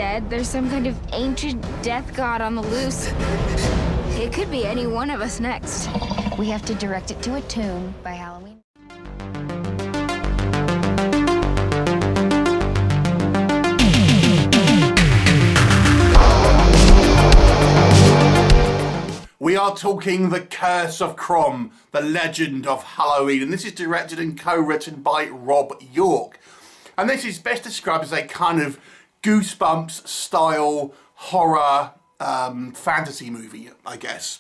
said there's some kind of ancient death god on the loose. It could be any one of us next. We have to direct it to a tune by Halloween. We are talking The Curse of CROM, The Legend of Halloween, and this is directed and co-written by Rob York. And this is best described as a kind of Goosebumps style horror fantasy movie, I guess.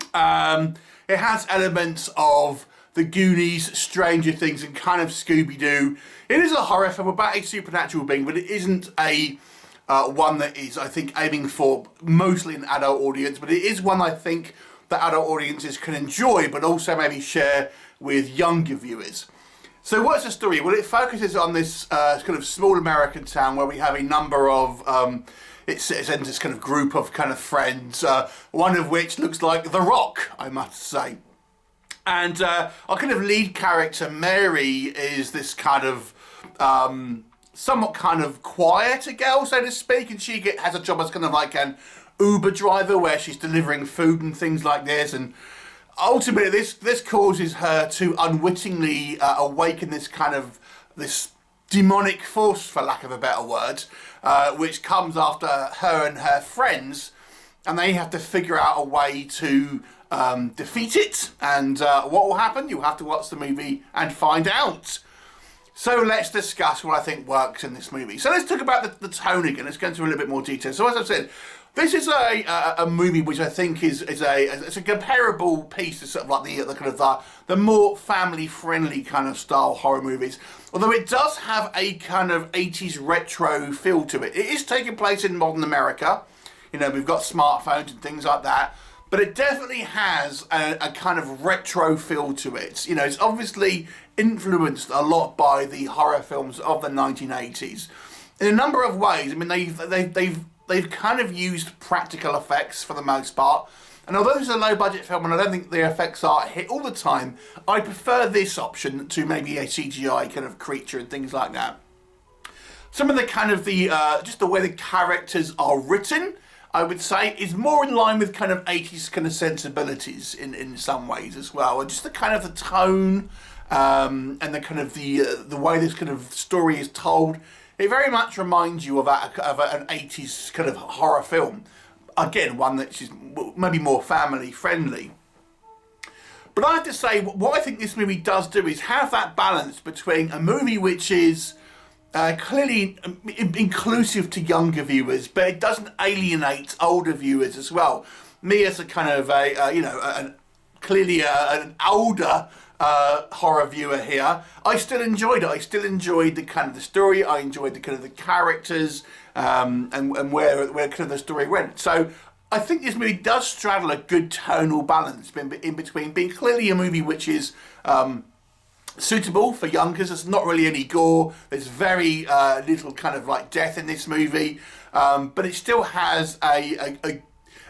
It has elements of The Goonies, Stranger Things, and kind of Scooby-Doo. It is a horror film about a supernatural being, but it isn't a one that is, I think, aiming for mostly an adult audience, but it is one I think that adult audiences can enjoy, but also maybe share with younger viewers. So what's the story? Well, it focuses on this kind of small American town where we have a number of, it's in this kind of group of kind of friends, one of which looks like The Rock, I must say. And our kind of lead character, Mary, is this kind of somewhat kind of quieter girl, so to speak, and she has a job as kind of like an Uber driver where she's delivering food and things like this, and ultimately this causes her to unwittingly awaken this kind of this demonic force, for lack of a better word, which comes after her and her friends, and they have to figure out a way to defeat it. And what will happen? You'll have to watch the movie and find out. So let's discuss what I think works in this movie. So let's talk about the tone again. Let's go into a little bit more detail. So as I've said, this is a movie which I think is a comparable piece to sort of like the kind of the more family friendly kind of style horror movies. Although it does have a kind of 80s retro feel to it. It is taking place in modern America. You know, we've got smartphones and things like that. But it definitely has a kind of retro feel to it. You know, it's obviously influenced a lot by the horror films of the 1980s in a number of ways. I mean, they've kind of used practical effects for the most part. And although this is a low-budget film, and I don't think the effects are hit all the time, I prefer this option to maybe a CGI kind of creature and things like that. Some of the kind of just the way the characters are written, I would say, is more in line with kind of 80s kind of sensibilities in some ways as well. And just the kind of the tone and the kind of the way this kind of story is told, it very much reminds you of an 80s kind of horror film. Again, one that's maybe more family friendly. But I have to say, what I think this movie does do is have that balance between a movie which is clearly inclusive to younger viewers, but it doesn't alienate older viewers as well. Me as a kind of clearly an older horror viewer here, I still enjoyed it. I still enjoyed the kind of the story. I enjoyed the kind of the characters and where kind of the story went. So I think this movie does straddle a good tonal balance in between being clearly a movie which is suitable for youngsters. There's not really any gore. There's very little kind of like death in this movie, but it still has a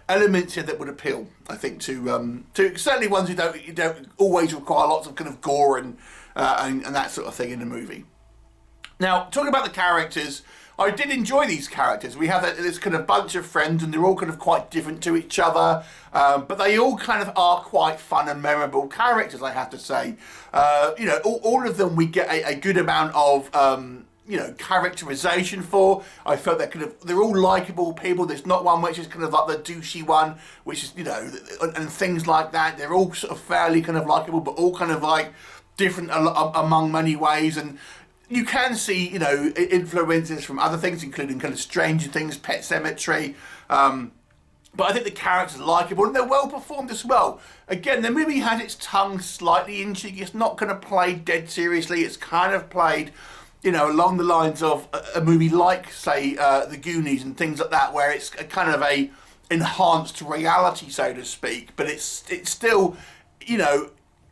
elements here that would appeal, I think, to certainly ones who don't always require lots of kind of gore and that sort of thing in the movie. Now, talking about the characters, I did enjoy these characters. We have this kind of bunch of friends, and they're all kind of quite different to each other, but they all kind of are quite fun and memorable characters, I have to say. You know, all of them we get a good amount of characterization for. I felt they're all likable people. There's not one which is kind of like the douchey one, which is, and things like that. They're all sort of fairly kind of likable, but all kind of like different among many ways. And you can see, influences from other things, including kind of Stranger Things, Pet Sematary. But I think the characters are likeable and they're well performed as well. Again, the movie has its tongue slightly in cheek. It's not kind of played dead seriously. It's kind of played, along the lines of a movie like, say, The Goonies and things like that, where it's a kind of a enhanced reality, so to speak. But it's still,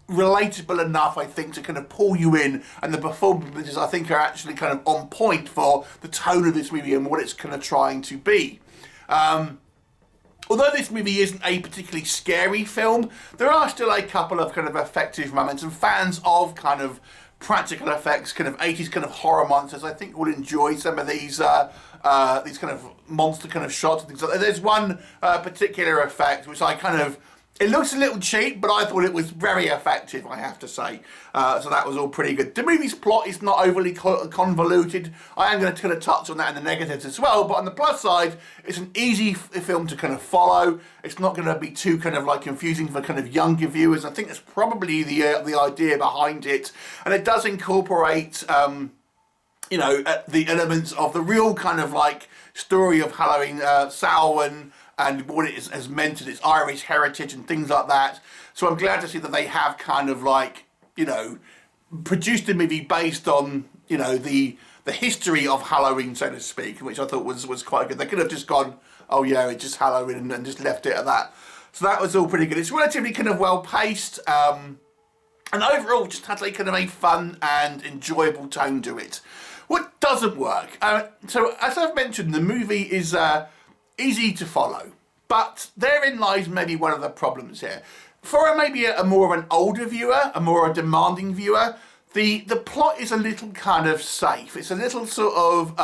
relatable enough, I think, to kind of pull you in, and the performances, I think, are actually kind of on point for the tone of this movie and what it's kind of trying to be. Although this movie isn't a particularly scary film, there are still a couple of kind of effective moments, and fans of kind of practical effects, kind of 80s kind of horror monsters, I think will enjoy some of these kind of monster kind of shots and things like that. There's one particular effect which I kind of, it looks a little cheap, but I thought it was very effective, I have to say. So that was all pretty good. The movie's plot is not overly convoluted. I am going to kind of touch on that in the negatives as well, but on the plus side, it's an easy film to kind of follow. It's not going to be too kind of like confusing for kind of younger viewers. I think that's probably the idea behind it. And it does incorporate, you know, the elements of the real kind of like story of Halloween, Samhain, and what it has meant in its Irish heritage and things like that. So I'm glad to see that they have kind of like, you know, produced a movie based on, you know, the history of Halloween, so to speak, which I thought was quite good. They could have just gone, oh yeah, it's just Halloween, and just left it at that. So that was all pretty good. It's relatively kind of well paced, and overall just had like kind of a fun and enjoyable tone to it. What doesn't work? So as I've mentioned, the movie is easy to follow, but therein lies maybe one of the problems here. For maybe a more of an older viewer, a more demanding viewer, the plot is a little kind of safe. It's a little sort of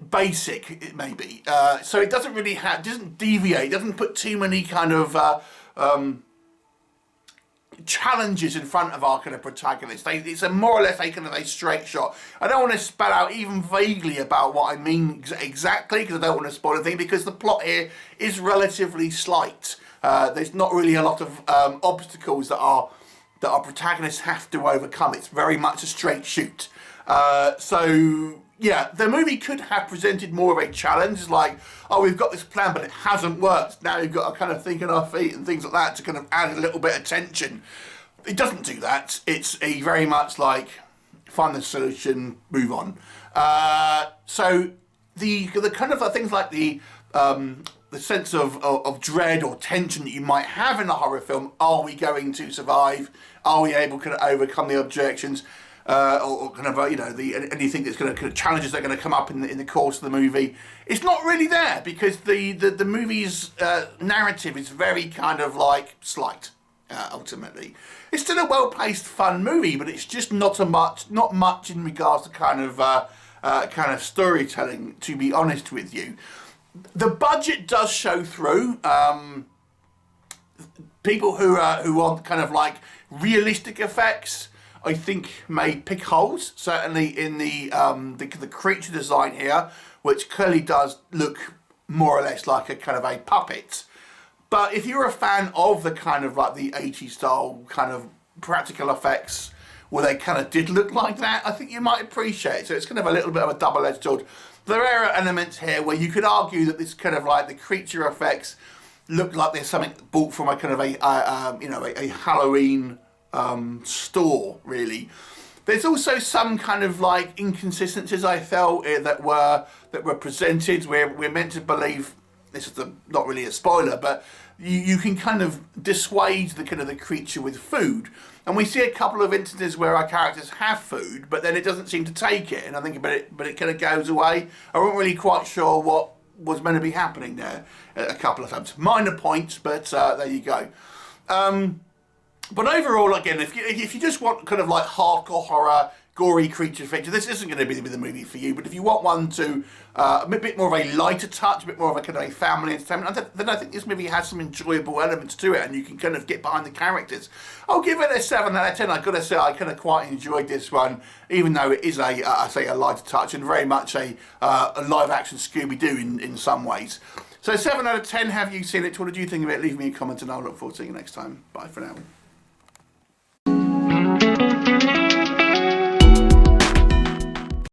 basic, it may be. So it doesn't really doesn't deviate, doesn't put too many kind of challenges in front of our kind of protagonist. It's a more or less a kind of a straight shot. I don't want to spell out even vaguely about what I mean exactly, because I don't want to spoil anything, because the plot here is relatively slight. There's not really a lot of obstacles that our protagonists have to overcome. It's very much a straight shoot. So yeah, the movie could have presented more of a challenge. It's like, oh, we've got this plan, but it hasn't worked. Now we've got to kind of think on our feet and things like that to kind of add a little bit of tension. It doesn't do that. It's a very much like, find the solution, move on. So the kind of things like the sense of dread or tension that you might have in a horror film. Are we going to survive? Are we able to overcome the objections? Or kind of you know, anything that's going to kind of challenges that are going to come up in the course of the movie. It's not really there, because the movie's narrative is very kind of like slight. Ultimately, it's still a well-paced, fun movie, but it's just not much in regards to kind of storytelling. To be honest with you, the budget does show through. People who want kind of like realistic effects, I think, may pick holes, certainly in the creature design here, which clearly does look more or less like a kind of a puppet. But if you're a fan of the kind of like the 80s style kind of practical effects, where they kind of did look like that, I think you might appreciate it. So it's kind of a little bit of a double-edged sword. There are elements here where you could argue that this kind of like the creature effects look like there's something bought from a kind of a Halloween store, really. There's also some kind of like inconsistencies I felt that were presented where we're meant to believe, this is not really a spoiler, but you can kind of dissuade the kind of the creature with food, and we see a couple of instances where our characters have food, but then it doesn't seem to take it, and I think but it kind of goes away. I wasn't really quite sure what was meant to be happening there a couple of times. Minor points, but there you go. But overall, again, if you just want kind of like hardcore horror, gory creature feature, this isn't going to be the movie for you. But if you want one to a bit more of a lighter touch, a bit more of a kind of a family entertainment, then I think this movie has some enjoyable elements to it, and you can kind of get behind the characters. I'll give it a 7 out of 10. I've got to say, I kind of quite enjoyed this one, even though it is a lighter touch and very much a live-action Scooby-Doo in some ways. So 7 out of 10. Have you seen it? What did you think of it? Leave me a comment, and I'll look forward to seeing you next time. Bye for now.